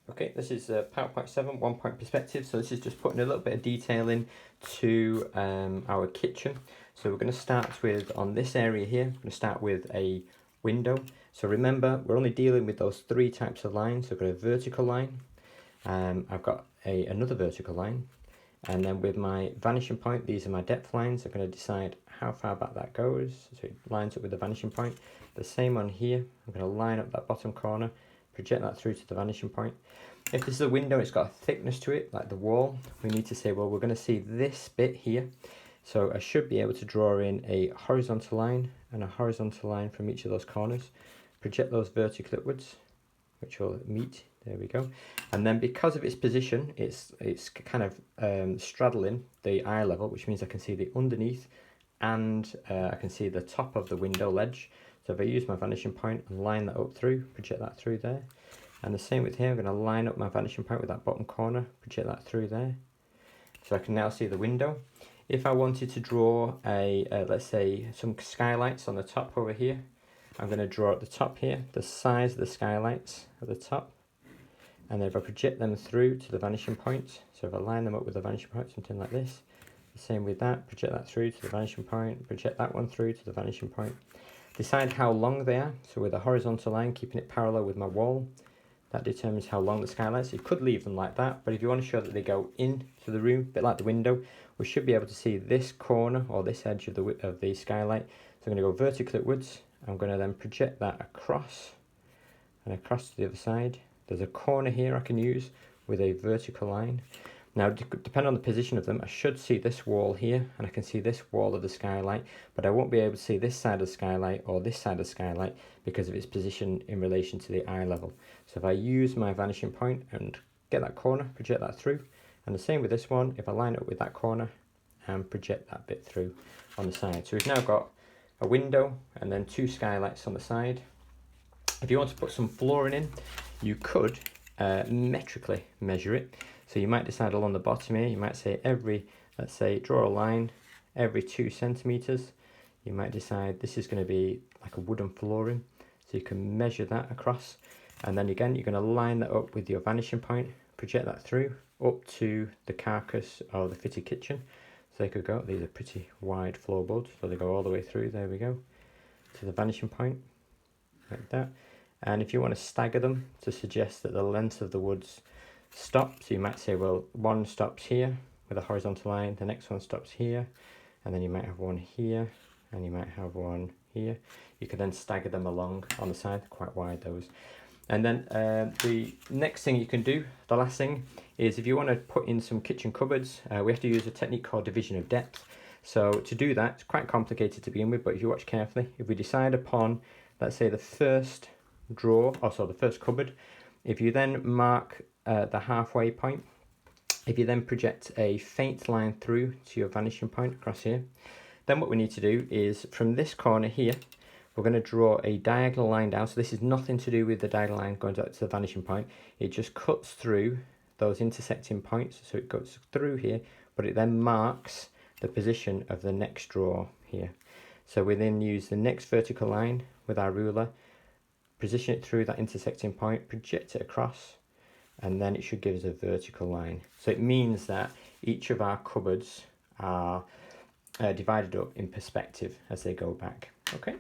Okay, this is PowerPoint 7, 1-point perspective. So this is just putting a little bit of detail in to our kitchen. So we're going to start with, on this area here, we're going to start with a window. So remember, we're only dealing with those three types of lines. So I've got a vertical line, I've got another vertical line, and then with my vanishing point, these are my depth lines. I'm going to decide how far back that goes. So it lines up with the vanishing point. The same on here, I'm going to line up that bottom corner, project that through to the vanishing point. If this is a window, it's got a thickness to it, like the wall, we need to say, well, we're going to see this bit here. So I should be able to draw in a horizontal line and a horizontal line from each of those corners. Project those vertically upwards, which will meet. There we go. And then because of its position, it's kind of straddling the eye level, which means I can see the underneath and I can see the top of the window ledge. So if I use my vanishing point and line that up through, project that through there. And the same with here, I'm going to line up my vanishing point with that bottom corner, project that through there. So I can now see the window. If I wanted to draw let's say some skylights on the top over here, I'm going to draw at the top here, the size of the skylights at the top. And then if I project them through to the vanishing point, so if I line them up with the vanishing point, something like this, the same with that, project that through to the vanishing point, project that one through to the vanishing point. Decide how long they are, so with a horizontal line, keeping it parallel with my wall, that determines how long the skylights. You could leave them like that, but if you want to show that they go into the room, a bit like the window, we should be able to see this corner or this edge of the skylight. So I'm going to go vertically upwards. I'm going to then project that across and across to the other side. There's a corner here I can use with a vertical line. Now, depending on the position of them, I should see this wall here, and I can see this wall of the skylight, but I won't be able to see this side of the skylight or this side of the skylight because of its position in relation to the eye level. So if I use my vanishing point and get that corner, project that through, and the same with this one, if I line it up with that corner and project that bit through on the side. So we've now got a window and then two skylights on the side. If you want to put some flooring in, you could metrically measure it. So you might decide along the bottom here, you might say let's say draw a line every 2 centimeters. You might decide this is going to be like a wooden flooring. So you can measure that across. And then again, you're going to line that up with your vanishing point, project that through up to the carcass or the fitted kitchen. So they could go, these are pretty wide floorboards, so they go all the way through, there we go, to the vanishing point, like that. And if you want to stagger them to suggest that the length of the woods stops, so you might say, well, one stops here with a horizontal line, the next one stops here, and then you might have one here, and you might have one here. You can then stagger them along on the side, quite wide those. And then the next thing you can do, the last thing, is if you want to put in some kitchen cupboards, we have to use a technique called division of depth. So to do that, it's quite complicated to begin with, but if you watch carefully, if we decide upon, let's say, the first drawer, also the first cupboard, if you then mark the halfway point, if you then project a faint line through to your vanishing point across here, then what we need to do is from this corner here, we're going to draw a diagonal line down. So this is nothing to do with the diagonal line going to the vanishing point. It just cuts through those intersecting points. So it goes through here, but it then marks the position of the next drawer here. So we then use the next vertical line with our ruler, position it through that intersecting point, project it across, and then it should give us a vertical line. So it means that each of our cupboards are divided up in perspective as they go back. Okay.